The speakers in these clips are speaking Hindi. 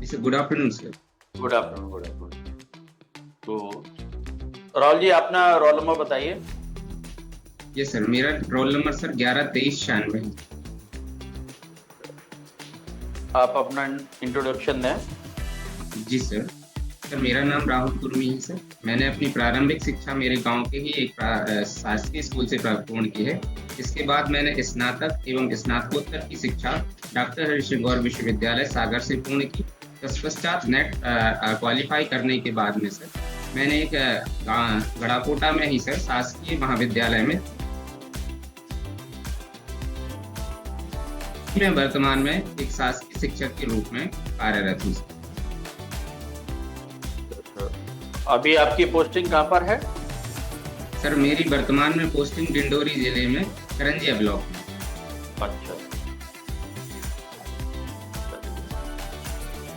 Sir good afternoon sir. Good afternoon, good afternoon. तो राहुल जी, अपना रोल नंबर बताइए। ये सर मेरा रोल नंबर सर 11 23 96 है। आप अपना इंट्रोडक्शन दें। जी सर। सर मेरा नाम राहुल कुर्मी है सर। मैंने अपनी प्रारंभिक शिक्षा मेरे गांव के ही एक शासकीय स्कूल से पूर्ण की है। इसके बाद मैंने स्नातक एवं स्नातकोत्तर की शिक्षा डॉक्टर हरि सिंह गौर विश्वविद्यालय सागर से पूर्ण की। तत्पश्चात नेट क्वालिफाई करने के बाद में सर मैंने एक गड़ाकोटा में ही सर शासकीय महाविद्यालय में मैं वर्तमान में एक शासकीय शिक्षक के रूप में कार्यरत हूँ। अभी आपकी पोस्टिंग कहाँ पर है? सर मेरी वर्तमान में पोस्टिंग डिंडोरी जिले में करंजिया ब्लॉक में। अच्छा।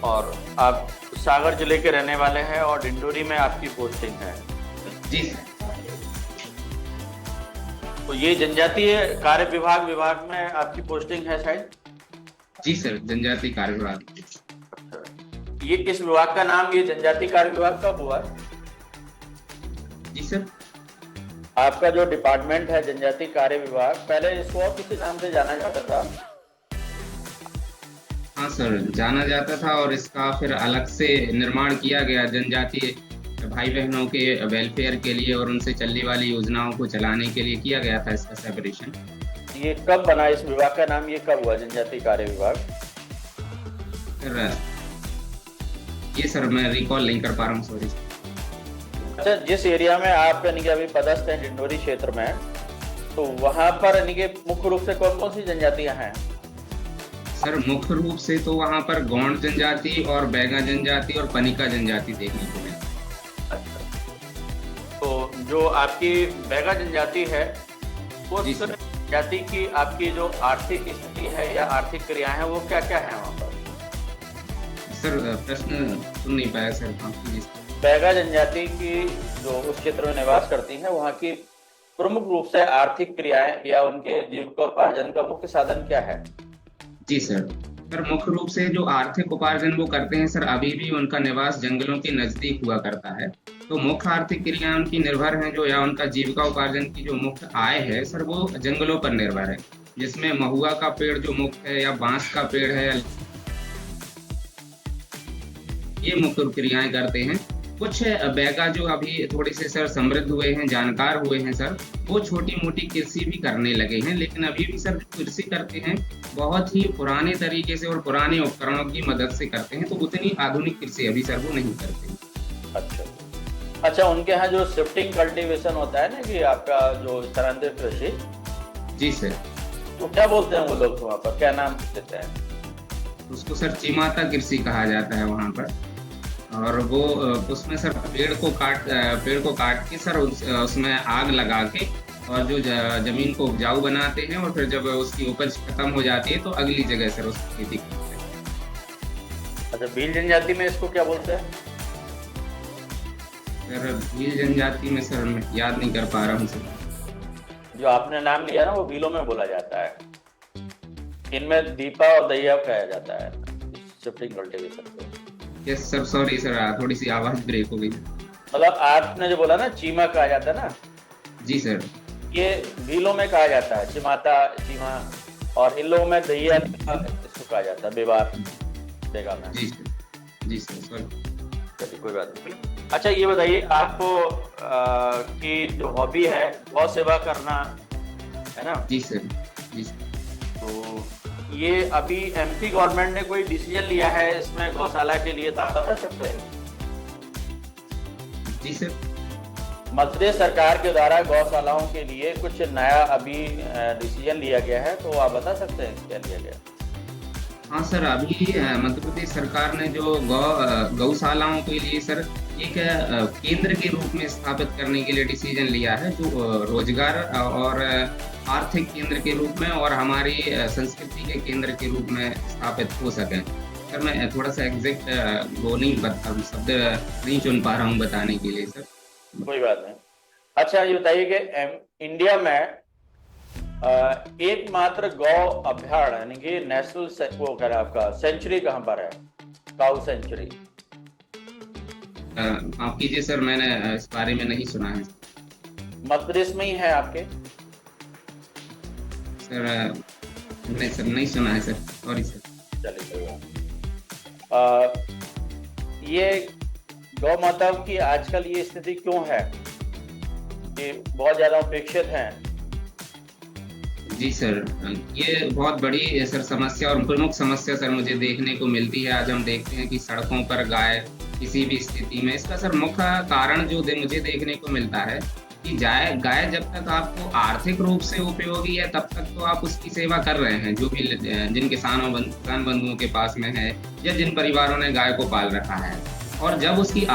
और आप सागर जिले के रहने वाले हैं और डिंडोरी में आपकी पोस्टिंग है? जी सर। तो ये जनजातीय कार्य विभाग में आपकी पोस्टिंग है शायद? जी सर, जनजातीय कार्य विभाग। ये किस विभाग का नाम, ये जनजातीय कार्य विभाग कब हुआ? जी सर। आपका जो डिपार्टमेंट है जनजातीय कार्य विभाग, पहले इसको और किसी नाम से जाना जाता था? हाँ सर, जाना जाता था और इसका फिर अलग से निर्माण किया गया जनजातीय भाई बहनों के वेलफेयर के लिए और उनसे चलने वाली योजनाओं को चलाने के लिए किया गया था इसका सेपरेशन। ये कब बना इस विभाग का नाम, ये कब हुआ जनजातीय कार्य विभाग? सर ये सर मैं रिकॉल नहीं कर पा रहा हूँ, सॉरी। अच्छा, जिस एरिया में आप यानी कि अभी पदस्थ हैं डिंडोरी क्षेत्र में, तो वहां पर यानी कि मुख्य रूप से कौन कौन सी जनजातियां हैं? सर मुख्य रूप से तो वहाँ पर गौंड जनजाति और बैगा जनजाति और पनिका जनजाति देखने को मिलती है। तो जो आपकी बैगा जनजाति है वो जनजाति की आपकी जो आर्थिक स्थिति है या आर्थिक क्रियाएं हैं वो क्या क्या है वहाँ पर? सर प्रश्न सुन नहीं पाया सर। बैगा जनजाति की जो उस क्षेत्र में निवास करती हैं वहाँ की प्रमुख रूप से आर्थिक क्रियाएं या उनके जीविकोपार्जन का मुख्य साधन क्या है? जी सर। सर मुख्य रूप से जो आर्थिक उपार्जन वो करते हैं सर, अभी भी उनका निवास जंगलों के नजदीक हुआ करता है। तो मुख्य आर्थिक क्रिया उनकी निर्भर है जो, या उनका जीविका उपार्जन की जो मुख्य आय है सर वो जंगलों पर निर्भर है, जिसमें महुआ का पेड़ जो मुख्य है या बांस का पेड़ है, ये मुख्य क्रियाएं करते हैं। कुछ बैगा जो अभी थोड़े से सर समृद्ध हुए हैं, जानकार हुए हैं सर, वो छोटी मोटी कृषि भी करने लगे हैं, लेकिन अभी भी सर कृषि करते हैं बहुत ही पुराने तरीके से और पुराने उपकरणों की मदद से करते हैं, तो उतनी आधुनिक कृषि अभी सर वो नहीं करते। अच्छा, उनके यहाँ जो शिफ्टिंग कल्टीवेशन होता है ना कि आपका जो स्थानांतरित कृषि। जी सर। तो क्या बोलते हैं वो लोग वहाँ पर, क्या नाम देते हैं उसको? सर चिमाता कृषि कहा जाता है वहाँ पर। और वो उसमें सर पेड़ को काट के सर उसमें आग लगा के और जो जमीन को उपजाऊ बनाते हैं और फिर जब उसकी उपज खत्म हो जाती है तो अगली जगह सर उसकी खेती करते हैं। अच्छा, भील जनजाति में इसको क्या बोलते हैं? सर भील जनजाति में सर मैं याद नहीं कर पा रहा हूँ सर। जो आपने नाम लिया ना वो भीलों में बोला जाता है। इनमें दीपा और दैया कहा जाता है शिफ्टिंग कल्टीवेशन को। यस सर, सॉरी सर, थोड़ी सी आवाज ब्रेक हो गई। मतलब आपने जो बोला ना चीमा कहा जाता है ना? जी सर। ये भीलों में कहा जाता है चिमाता, चीमा, और इन लोगों में दैया इसको कहा जाता है बेवार बेगा में। जी सर, सॉरी। चलिए कोई बात नहीं। अच्छा, ये बताइए आपको की जो हॉबी है गौ सेवा करना है ना? जी सर। जी सर। तो ये अभी एमपी गवर्नमेंट ने कोई डिसीजन लिया है इसमें गौशाला के लिए, तो आप बता सकते हैं? जी सर। मध्य सरकार के द्वारा गौशालाओं के लिए कुछ नया अभी डिसीजन लिया गया है, तो आप बता सकते हैं क्या लिया गया? हाँ सर, अभी मध्य प्रदेश सरकार ने जो गौशालाओं के लिए सर एक केंद्र के रूप में स्थापित करने के लिए डिसीजन लिया है, जो रोजगार और आर्थिक केंद्र के रूप में और हमारी संस्कृति के केंद्र के रूप में स्थापित हो सके। सर मैं थोड़ा सा एग्जैक्ट वो नहीं शब्द नहीं चुन पा रहा हूँ बताने के लिए सर। कोई बात नहीं। अच्छा, ये बताइए कि इंडिया में एकमात्र गौ अभयारण्य यानी कि नेशनल वो क्या आपका सेंचुरी कहाँ पर है? काऊ सेंचुरी? माफ कीजिए सर, मैंने इस बारे में नहीं सुना है मध्य प्रदेश में ही है आपके? सर। नहीं सर, नहीं सुना है सर, सॉरी सर। चलिए कोई बात नहीं। ये गौ माताओं की आजकल ये स्थिति क्यों है कि बहुत ज्यादा उपेक्षित हैं? जी सर, ये बहुत बड़ी सर समस्या और प्रमुख समस्या सर मुझे देखने को मिलती है। आज हम देखते हैं कि सड़कों पर गाय किसी भी स्थिति में, इसका सर मुख्य कारण जो मुझे देखने को मिलता है कि गाय जब तक आपको आर्थिक रूप से उपयोगी है तब तक तो आप उसकी सेवा कर रहे हैं, जो भी जिन किसान बंधुओं के पास में है या जिन परिवारों ने गाय को पाल रखा है। और जब उसकी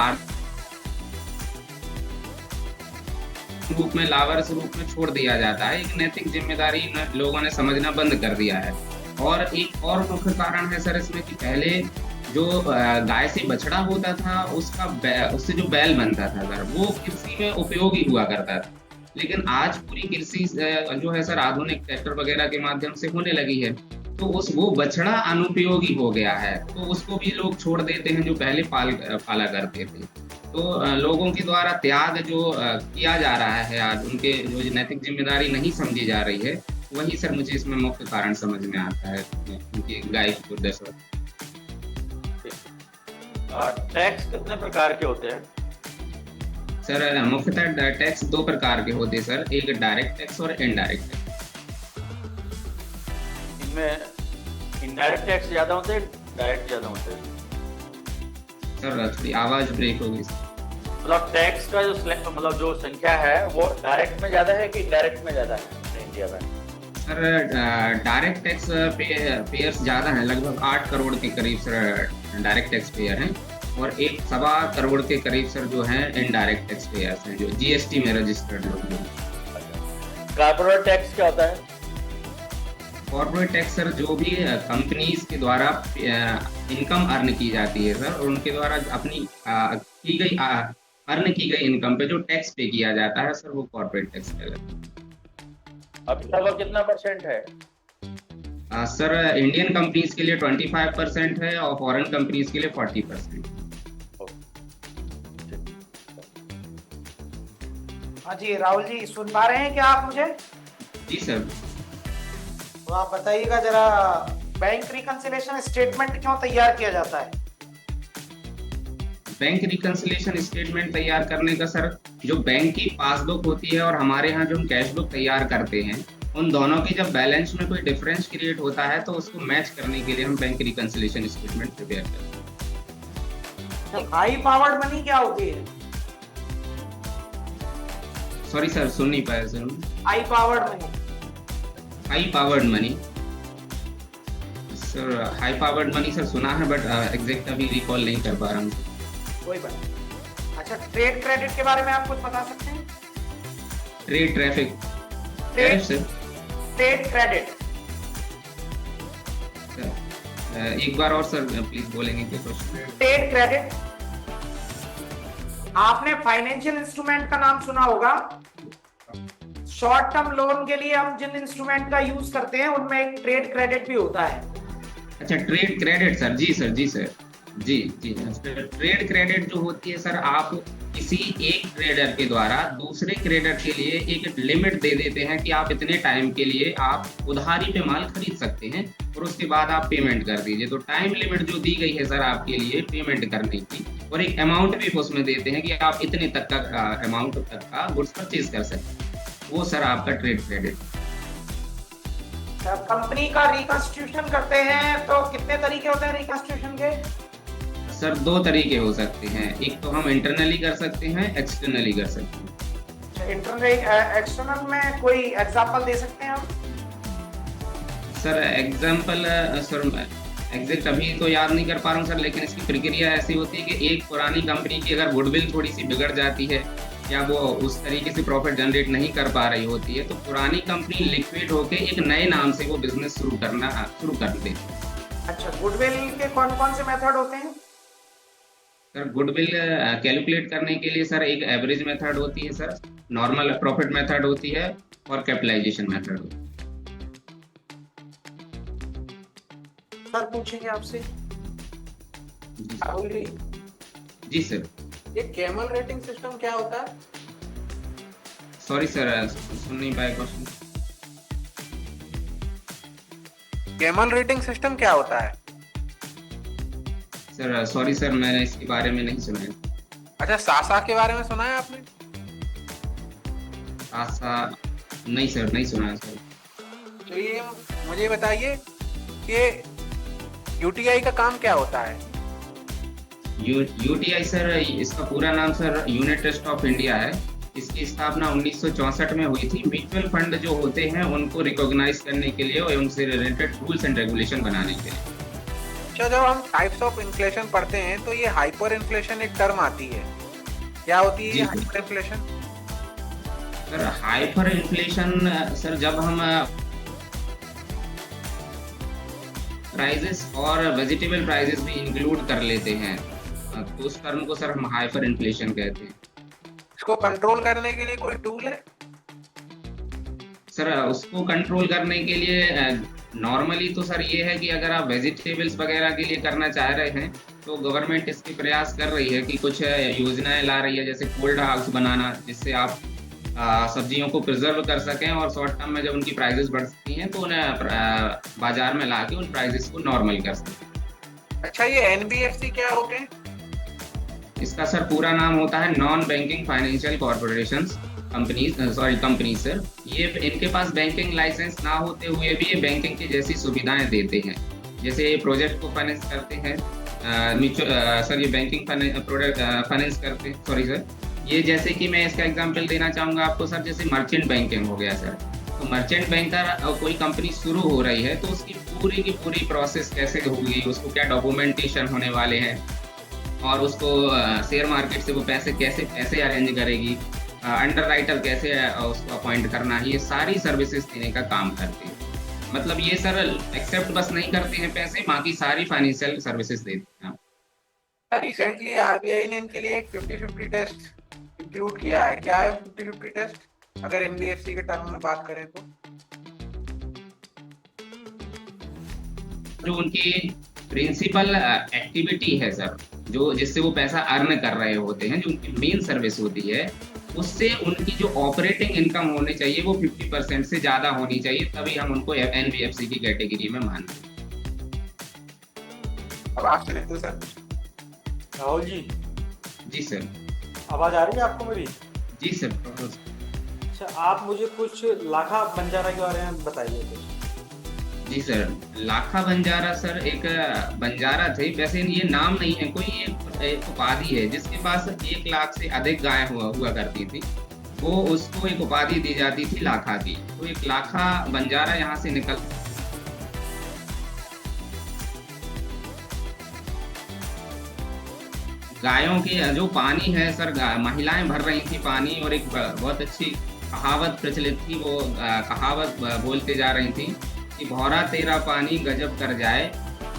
रूप में लावारिस रूप में छोड़ दिया जाता है, एक नैतिक जिम्मेदारी लोगों ने समझना बंद कर दिया है। और एक और मुख्य कारण है सर इसमें कि पहले जो गाय से बछड़ा होता था उससे जो बैल बनता था सर, वो कृषि में उपयोगी हुआ करता था। लेकिन आज पूरी कृषि जो है सर आधुनिक ट्रैक्टर वगैरह के माध्यम से होने लगी है, तो वो बछड़ा अनुपयोगी हो गया है, तो उसको भी लोग छोड़ देते हैं जो पहले पाला करते थे। तो लोगों के द्वारा त्याग जो किया जा रहा है आज, उनके जो नैतिक जिम्मेदारी नहीं समझी जा रही है, वही सर मुझे इसमें मुख्य कारण समझ में आता है उनकी गाय की दुर्दशा। टैक्स कितने प्रकार के होते हैं? सर मुख्यतः टैक्स दो प्रकार के होते हैं सर, एक डायरेक्ट टैक्स और इनडायरेक्ट टैक्स। इनमें इनडायरेक्ट टैक्स ज्यादा होते हैं, डायरेक्ट ज्यादा होते हैं? सर थोड़ी आवाज ब्रेक हो गई। मतलब टैक्स का जो संख्या है वो डायरेक्ट में ज्यादा है कि इनडायरेक्ट में ज्यादा है इंडिया में? सर डायरेक्ट टैक्स पेयर्स ज्यादा हैं, लगभग 8 करोड़ के करीब सर डायरेक्ट टैक्स पेयर हैं, और 1.25 करोड़ के करीब सर जो हैं इनडायरेक्ट टैक्स पेयर्स हैं, जो जीएसटी में रजिस्टर्ड लोग हैं। कॉर्पोरेट टैक्स क्या होता है? कॉर्पोरेट टैक्स सर जो भी कंपनीज के द्वारा इनकम अर्न की जाती है सर, और उनके द्वारा अपनी अर्न की गई इनकम पे जो टैक्स पे किया जाता है सर, वो कॉर्पोरेट टैक्स कहलाता है। अभी लगभग कितना परसेंट है? सर इंडियन कंपनीज के लिए 25% है और फॉरेन कंपनीज के लिए 40%। हाँ जी राहुल जी, सुन पा रहे हैं क्या आप मुझे? जी सर। तो आप बताइएगा जरा, बैंक रिकंसिलिएशन स्टेटमेंट क्यों तैयार किया जाता है? बैंक रिकंसिलिएशन स्टेटमेंट तैयार करने का सर, जो बैंक की पासबुक होती है और हमारे यहाँ जो हम कैश बुक तैयार करते हैं, उन दोनों के जब बैलेंस में कोई डिफरेंस क्रिएट होता है तो उसको मैच करने के लिए हम बैंक रिकंसिलिएशन स्टेटमेंट प्रिपेयर करते हैं। हाई पावर्ड मनी क्या होती है? सॉरी सर, सुन नहीं पाया sir. High powered money? High powered money sir, high powered money sir सुना है, बट एग्जैक्ट अभी रिकॉल नहीं कर पा रहा हूँ। कोई बात नहीं। अच्छा, ट्रेड क्रेडिट के बारे में आप कुछ बता सकते हैं? Trade traffic sir, trade credit एक बार और सर प्लीज बोलेंगे क्या क्वेश्चन? ट्रेड क्रेडिट, आपने फाइनेंशियल इंस्ट्रूमेंट का नाम सुना होगा। शॉर्ट टर्म लोन के लिए हम जिन इंस्ट्रूमेंट का यूज करते हैं उनमें एक ट्रेड क्रेडिट भी होता है। अच्छा, ट्रेड क्रेडिट सर, जी सर, जी सर, जी जी। ट्रेड क्रेडिट जो होती है सर, आप किसी एक ट्रेडर के द्वारा दूसरे ट्रेडर के लिए एक लिमिट दे देते हैं कि आप इतने टाइम के लिए आप उधारी पे माल खरीद सकते हैं और उसके बाद आप पेमेंट कर दीजिए। तो टाइम लिमिट जो दी गई है सर आपके लिए पेमेंट करने की, और एक अमाउंट भी उसमें देते हैं कि आप इतने तक का अमाउंट तक का गुड्स परचेज कर सकते हैं, वो सर आपका ट्रेड क्रेडिट। कंपनी का रिकंस्टिट्यूशन करते हैं तो कितने तरीके होते हैं रिकंस्टिट्यूशन के? सर 2 तरीके हो सकते हैं, एक तो हम इंटरनली कर सकते हैं, एक्सटर्नली कर सकते हैं। इंटरनल एक्सटर्नल में कोई एग्जांपल दे सकते हैं आप? सर एग्जांपल सर एग्जैक्ट अभी तो याद नहीं कर पा रहा हूँ सर, लेकिन इसकी प्रक्रिया ऐसी होती है कि एक पुरानी कंपनी की अगर गुडविल थोड़ी सी बिगड़ जाती है या वो उस तरीके से प्रॉफिट जनरेट नहीं कर पा रही होती है, तो पुरानी कंपनी लिक्विड होके एक नए नाम से वो बिजनेस शुरू कर देती है। अच्छा, गुडविल के कौन कौन से मेथड होते हैं? सर गुडविल कैलकुलेट करने के लिए सर एक एवरेज मेथड होती है सर, नॉर्मल प्रॉफिट मेथड होती है और कैपिटलाइजेशन मेथड होती है। सर पूछेंगे आपसे। जी राहुल जी, जी सर। ये कैमल रेटिंग सिस्टम क्या होता है? सॉरी सर, सुन नहीं पाए क्वेश्चन। कैमल रेटिंग सिस्टम क्या होता है? सर सॉरी सर, मैंने इसके बारे में नहीं सुना है। अच्छा, सासा के बारे में सुना है आपने? आशा नहीं सर, नहीं सुना है सर। तो ये मुझे बताइए कि यूटीआई का काम क्या होता है? यूटीआई सर, इसका पूरा नाम sir unit trust of India है। इसकी स्थापना 1964 में हुई थी। म्यूचुअल फंड जो होते हैं उनको रिकॉग्नाइज करने के लिए और उनसे रिलेटेड रूल्स एंड रेगुलेशन बनाने के लिए। अच्छा, जब हम टाइप्स ऑफ इन्फ्लेशन पढ़ते हैं तो ये हाइपर इन्फ्लेशन एक टर्म आती है, क्या होती है जी ये sir. Hyper inflation? Sir hyper inflation sir, जब हम प्राइजेस और वेजिटेबल प्राइजेस भी इंक्लूड कर लेते हैं तो उस टर्म को सर हम हाइपर इन्फ्लेशन कहते हैं। इसको कंट्रोल करने के लिए कोई टूल है? सर उसको कंट्रोल करने के लिए नॉर्मली तो सर ये है कि अगर आप वेजिटेबल्स वगैरह के लिए करना चाह रहे हैं तो गवर्नमेंट इसके प्रयास कर रही है कि कुछ योजनाएं ला रही है, जैसे कोल्ड हाउस बनाना, जिससे आप सब्जियों को प्रिजर्व कर सकें और शॉर्ट टर्म में जब उनकी प्राइसेस बढ़ती हैं तो उन्हें बाजार में ला के उन प्राइसेस को नॉर्मल कर सकें। अच्छा, ये एनबीएफसी क्या होते हैं? इसका सर पूरा नाम होता है non banking financial corporations companies sir. ये इनके पास बैंकिंग लाइसेंस ना होते हुए भी ये बैंकिंग की जैसी सुविधाएं देते हैं। जैसे ये प्रोजेक्ट को फाइनेंस करते हैं, सर ये बैंकिंग प्रोडक्ट फाइनेंस करते हैं, सॉरी सर। ये जैसे कि मैं इसका एग्जांपल देना चाहूँगा आपको सर, जैसे मर्चेंट बैंकिंग हो गया सर। तो मर्चेंट बैंकर कोई कंपनी शुरू हो रही है तो उसकी पूरी की पूरी प्रोसेस कैसे होगी, उसको क्या डॉक्यूमेंटेशन होने वाले हैं और उसको शेयर मार्केट से वो पैसे अरेंज करेगी, अंडर राइटर कैसे उसको अपॉइंट करना है, ये सारी सर्विसेज देने का काम करते हैं। मतलब ये सर एक्सेप्ट बस नहीं करते हैं पैसे, बाकी सारी फाइनेंशियल सर्विसेज देते हैं। रिसेंटली आरबीआई ने इनके लिए एक 50-50 टेस्ट इंक्लूड किया है। क्या है 50-50 टेस्ट, अगर एनबीएफसी के टर्म में बात करें तो? जो उनकी प्रिंसिपल एक्टिविटी है सर, जो जिससे वो पैसा अर्न कर रहे होते हैं, जो उनकी मेन सर्विस होती है, उससे उनकी जो ऑपरेटिंग इनकम होनी चाहिए वो 50% से ज्यादा होनी चाहिए, तभी हम उनको एनबीएफसी की कैटेगरी में मानते हैं। अब आपसे लेते हैं सर। राहुल जी, जी सर। आवाज आ रही है आपको मेरी? जी सर। अच्छा, आप मुझे कुछ लाखा बंजारा के बारे में बताइए कुछ। जी सर, लाखा बंजारा सर एक बंजारा थे। वैसे ये नाम नहीं है, कोई एक उपाधि है जिसके पास 1 लाख से अधिक गाय हुआ करती थी, वो उसको एक उपाधि दी जाती थी लाखा की। तो एक लाखा बंजारा यहाँ से निकल गायों के जो पानी है सर, महिलाएं भर रही थी पानी, और एक बहुत अच्छी कहावत प्रचलित थी। वो कहावत बोलते जा रही थी कि भौरा तेरा पानी गजब कर जाए,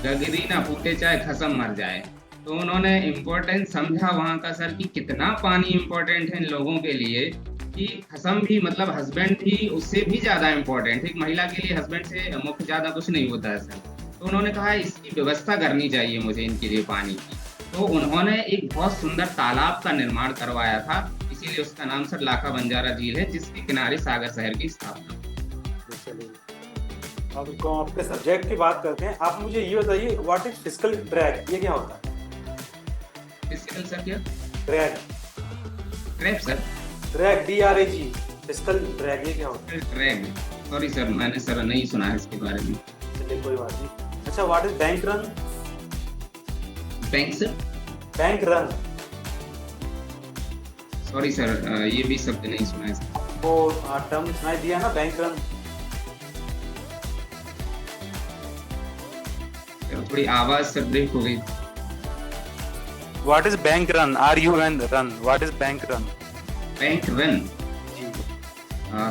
गगरी ना फूटे चाहे खसम मर जाए। तो उन्होंने इम्पोर्टेंस समझा वहाँ का सर कि कितना पानी इम्पोर्टेंट है इन लोगों के लिए, कि खसम भी मतलब हस्बैंड भी उससे भी ज्यादा इम्पोर्टेंट है। एक महिला के लिए हस्बैंड से मुख्य ज्यादा कुछ नहीं होता है सर। तो उन्होंने कहा इसकी व्यवस्था करनी चाहिए मुझे इनके लिए पानी की। तो उन्होंने एक बहुत सुंदर तालाब का निर्माण करवाया था, इसीलिए उसका नाम सर लाखा बंजारा झील है, जिसके किनारे सागर शहर की स्थापना। अब अपने सब्जेक्ट की बात करते हैं। आप मुझे ये बताइए, व्हाट इज फिस्कल ड्रैग, ये क्या होता है? फिस्कल सर क्या? Drag, trap sir. Drag DRAG, fiscal drag, ये क्या होता है? ट्रैप, सॉरी सर, मैंने सर नहीं सुना है इसके बारे में। चलिए कोई बात नहीं। अच्छा, what is bank run? Bank sir? Bank run, sorry sir, ये भी शब्द नहीं सुना है सर। वो टर्म सुनाई दिया ना, बैंक रन। थोड़ी आवाज सर ब्रेक हो गई। What is bank run? RUN run, what is bank run? Bank run जी,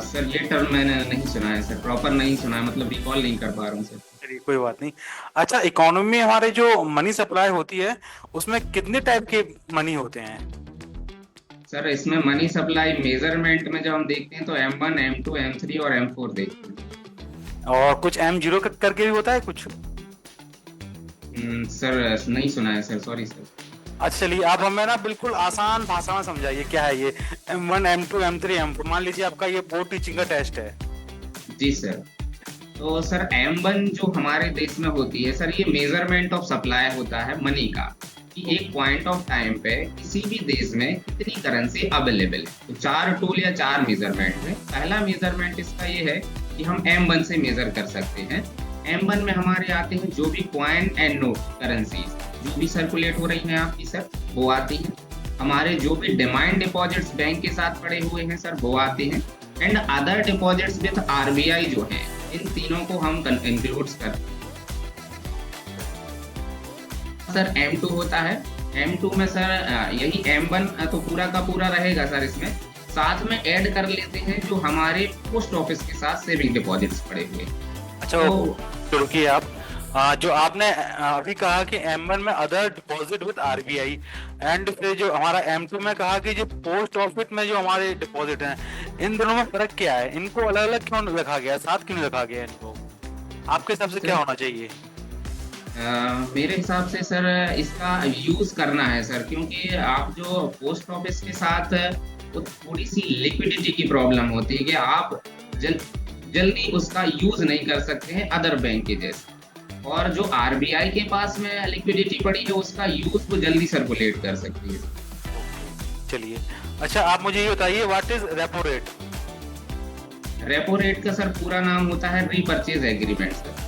सर, ये टर्म मैंने नहीं सुना है सर, प्रॉपर नहीं सुना है, मतलब रिकॉल नहीं कर पा रहा हूँ सर। चलिए कोई बात नहीं। अच्छा, इकोनॉमी में हमारे जो मनी सप्लाई होती है उसमें कितने टाइप के मनी होते हैं? सर इसमें मनी सप्लाई मेजरमेंट में जब हम देखते हैं तो M1, M2, M3 और M4 देखते हैं। और कुछ M0 करके भी होता है कुछ? सर नहीं सुना है सर, सॉरी सर। अच्छा चलिए, आप हमें ना बिल्कुल आसान भाषा में समझाइए क्या है ये M1 M2 M3 M4। मान लीजिए आपका ये बोर्ड टीचिंग का टेस्ट है। जी सर। तो सर M1 जो हमारे देश में होती है सर, ये मेजरमेंट ऑफ सप्लाई होता है मनी का, कि एक पॉइंट ऑफ टाइम पे किसी भी देश में कितनी करेंसी अवेलेबल है। तो 4 टूल या 4 मेजरमेंट है। पहला मेजरमेंट इसका ये है कि हम M1 से मेजर कर सकते हैं। M1 में हमारे आते हैं जो भी कॉइन एंड नोट करेंसीज जो भी सर्कुलेट हो रही हैं आपकी सर, वो आती हैं। हमारे जो भी डिमांड डिपॉजिट्स बैंक के साथ पड़े हुए हैं सर, वो आते हैं। And other deposits with RBI जो है, इन तीनों को हम इंक्लूड कर सर M2 होता है। M2 में सर यही M1 तो पूरा का पूरा रहेगा सर, इसमें साथ में ऐड कर लेते हैं जो हमारे पोस्ट ऑफिस के साथ सेविंग डिपॉजिट्स पड़े हुए हैं। अच्छा तो रुकिए आप, जो आपने अभी कहा कि M1 में other deposit with RBI, and फिर जो हमारा M2 में कहा कि जो पोस्ट ऑफिस में जो हमारे डिपॉजिट हैं, इन दोनों में फर्क क्या है? इनको अलग अलग क्यों रखा गया, साथ क्यों रखा गया इनको? आपके हिसाब से क्या होना चाहिए? मेरे हिसाब से सर इसका यूज करना है सर, क्योंकि आप जो पोस्ट ऑफिस के साथ तो थोड़ी सी लिक्विडिटी की प्रॉब्लम होती है कि आप जल्दी उसका यूज नहीं कर सकते हैं अदर बैंक के जैसे। और जो RBI के पास में लिक्विडिटी पड़ी है, उसका यूज वो जल्दी सर्कुलेट कर सकती है। चलिए, अच्छा आप मुझे ये बताइए, what is repo rate? Repo rate का सर पूरा नाम होता है रीपर्चेज एग्रीमेंट सर।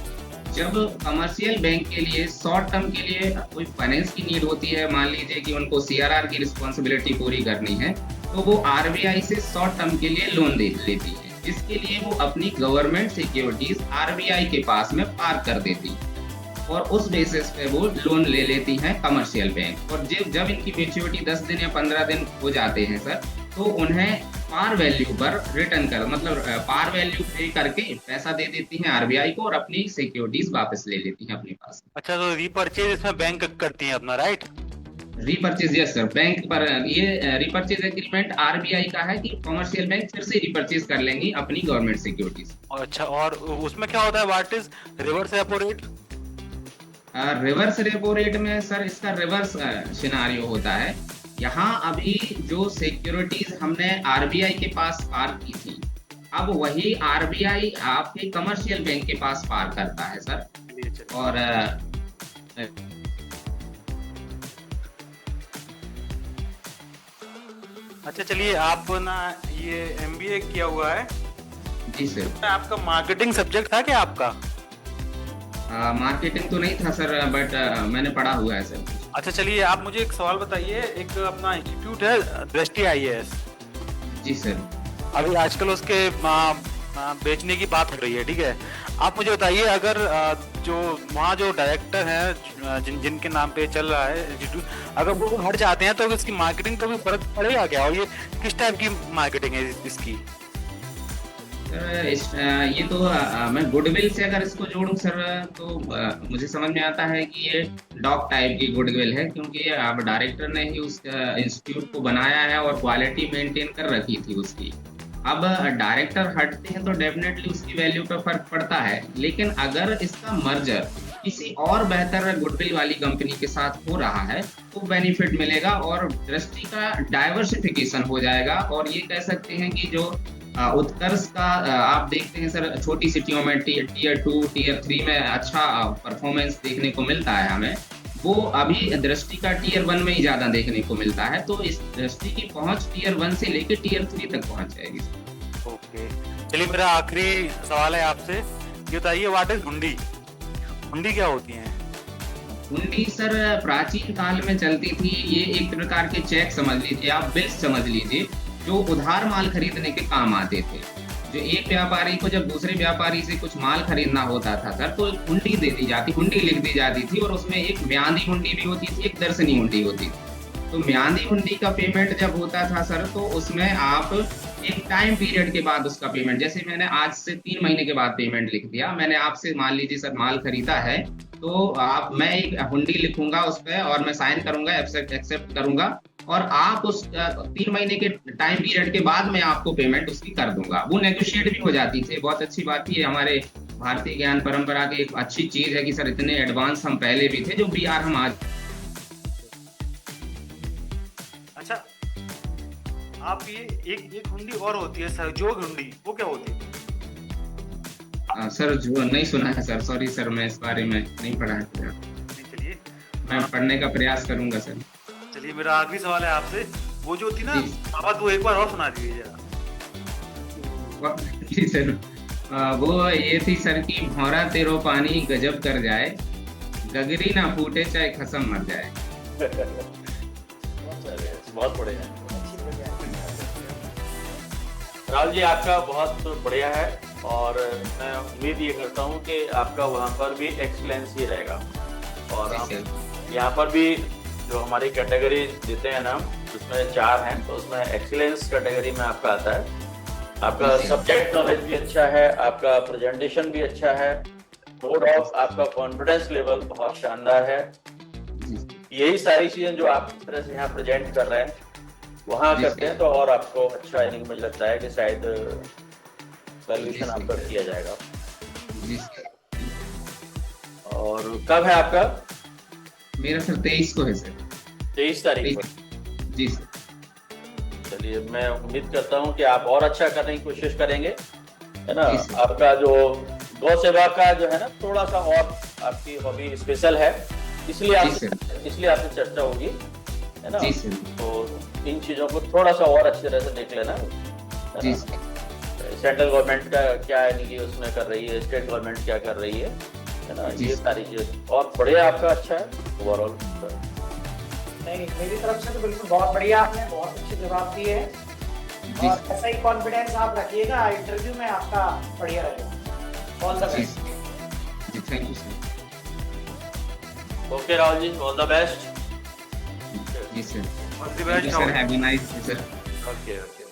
जब कमर्शियल बैंक के लिए शॉर्ट टर्म के लिए कोई फाइनेंस की नीड होती है, मान लीजिए कि उनको CRR की रिस्पॉन्सिबिलिटी पूरी करनी है, तो वो RBI से शॉर्ट टर्म के लिए लोन दे लेती है। इसके लिए वो अपनी गवर्नमेंट सिक्योरिटीज RBI के पास में पार्क कर देती है और उस बेसिस पे वो लोन ले लेती हैं कमर्शियल बैंक। और जब इनकी मैच्योरिटी 10 दिन या 15 दिन हो जाते हैं सर, तो उन्हें पार वैल्यू पर रिटर्न कर, मतलब पार वैल्यू पे करके पैसा दे देती हैं RBI को और अपनी सिक्योरिटीज वापस ले लेती हैं अपने पास। अच्छा, तो रीपरचेज इसमें बैंक करती है अपना, right? Repurchase, yes sir, bank पर ये रीपर्चेज एग्रीमेंट RBI का है कि कमर्शियल बैंक फिर से रीपर्चेज कर लेंगी अपनी गवर्नमेंट सिक्योरिटीज। अच्छा, और उसमें क्या होता है, what is reverse repo rate? Reverse repo rate में सर इसका रिवर्स सिनारियो होता है। यहाँ अभी जो सिक्योरिटीज हमने RBI के पास पार की थी, अब वही RBI आपके कमर्शियल बैंक के पास पार करता है सर। और अच्छा चलिए, आप ना ये MBA किया हुआ है? जी सर। आपका मार्केटिंग सब्जेक्ट था क्या आपका? मार्केटिंग तो नहीं था सर, बट मैंने पढ़ा हुआ है सर। अच्छा चलिए, आप मुझे एक सवाल बताइए, एक अपना इंस्टीट्यूट है दृष्टि IAS। जी सर। अभी आजकल उसके बेचने की बात हो रही है, ठीक है? आप मुझे बताइए, अगर जो वहाँ जो डायरेक्टर हैं जिनके नाम पे चल रहा है इंस्टीट्यूट, अगर वो हट जाते हैं तो इसकी मार्केटिंग का भी फर्क पड़ेगा क्या? और ये किस टाइप की मार्केटिंग है इसकी? सर ये तो मैं गुडविल से अगर इसको जोड़ूं सर, तो मुझे समझ में आता है कि ये डॉग टाइप की गुडविल है, क्योंकि अब डायरेक्टर ने ही उस इंस्टीट्यूट को बनाया है और क्वालिटी मेंटेन कर रखी थी उसकी। अब डायरेक्टर हटते हैं तो डेफिनेटली उसकी वैल्यू पर फर्क पड़ता है, लेकिन अगर इसका मर्जर किसी और बेहतर गुडविल वाली कंपनी के साथ हो रहा है तो बेनिफिट मिलेगा और दृष्टि का डाइवर्सिफिकेशन हो जाएगा। और ये कह सकते हैं कि जो उत्कर्ष का आप देखते हैं सर, छोटी सिटियों में टीयर 2 टीयर 3 में अच्छा परफॉर्मेंस देखने को मिलता है हमें, वो अभी दृष्टि का टीयर 1 में ही ज्यादा देखने को मिलता है। तो इस दृष्टि की पहुंच टीयर 1 से लेकर टीयर 3 तक पहुंच जाएगी। ओके, चलिए मेरा आखिरी सवाल है आपसे, ये बताइए, व्हाट इज हुंडी? हुंडी क्या होती है? हुंडी सर प्राचीन काल में चलती थी। ये एक प्रकार के चेक समझ लीजिए, आप बिल्स समझ लीजिए, जो उधार माल खरीदने के काम आते थे। जो एक व्यापारी को जब दूसरे व्यापारी से कुछ माल खरीदना होता था सर, तो हुंडी दे दी जाती, हुंडी लिख दी जाती थी, और उसमें एक म्यादी हुंडी भी होती थी, एक दर्शनी हुंडी होती थी। तो म्यादी हुंडी का पेमेंट जब होता था सर, तो उसमें आप एक टाइम पीरियड के बाद उसका पेमेंट, जैसे मैंने आज से 3 महीने के बाद पेमेंट लिख दिया, मैंने आपसे मान लीजिए सर माल खरीदा है, तो मैं एक हुंडी लिखूंगा उस पर और मैं साइन करूंगा, एक्सेप्ट करूंगा, और आप उस 3 महीने के टाइम पीरियड के बाद मैं आपको पेमेंट उसकी कर दूंगा। वो नेगोशिएट भी हो जाती थी, बहुत अच्छी बात थी। हमारे भारतीय ज्ञान परंपरा की एक अच्छी चीज है कि सर इतने एडवांस हम पहले भी थे जो वी आर हम आज। अच्छा, आप ये एक हुंडी और होती है सहयोग हुंडी, वो क्या होती है? सर जो नहीं सुना है सर, सॉरी सर, मैं इस बारे में नहीं पढ़ा है सर। चलिए मैं पढ़ने का प्रयास करूंगा सर। चलिए, मेरा आखिरी सवाल है आपसे, वो जो थी ना जी। बात, वो एक बार और सुना दीजिए जरा। जी सर, वो ये थी सर कि भौरा तेरो पानी गजब कर जाए, गगरी ना फूटे चाहे खसम मर जाए। बहुत बढ़िया। राहुल जी, आपका बहुत बढ़िया है और मैं उम्मीद ये करता हूँ कि आपका वहाँ पर भी एक्सीलेंस ही रहेगा। और हम यहाँ पर भी जो हमारी कैटेगरी देते हैं नाम, उसमें 4 हैं, तो उसमें एक्सीलेंस कैटेगरी में आपका आता है। आपका सब्जेक्ट नॉलेज भी अच्छा है, आपका प्रेजेंटेशन भी अच्छा है, मोड ऑफ आपका कॉन्फिडेंस लेवल बहुत शानदार है। यही सारी चीजें जो आप इस तरह से यहाँ प्रेजेंट कर रहे हैं वहाँ करते हैं तो और आपको अच्छा इनिंग मुझे लगता है कि शायद वैल्यूएशन आपका किया जाएगा। और कब है आपका? मेरा सर 23 को है सर। 23 तारीख को। जी सर। चलिए, मैं उम्मीद करता हूँ कि आप और अच्छा करने की कोशिश करेंगे, है ना। जी सर। आपका जो गौ सेवा का जो है ना थोड़ा सा और आपकी हॉबी स्पेशल है, इसलिए आपसे चर्चा होगी, है ना। जी सर। तो इन चीजों को थोड़ा सा और अच्छी तरह से देख लेना। जी। सेंट्रल गवर्नमेंट का क्या है उसमें कर रही है, स्टेट गवर्नमेंट क्या कर रही है ना, ये सारी चीज और बढ़िया आपका अच्छा है ओवरऑल। नहीं, मेरी तरफ से तो बिल्कुल बहुत बढ़िया, आपने बहुत अच्छे जवाब दिए हैं और ऐसा ही कॉन्फिडेंस आप रखिएगा, इंटरव्यू में आपका बढ़िया रहेगा। All the best. जी, thank you sir. Okay Rahul ji, all the best. जी sir. All the best sir, have a nice day sir. Okay okay.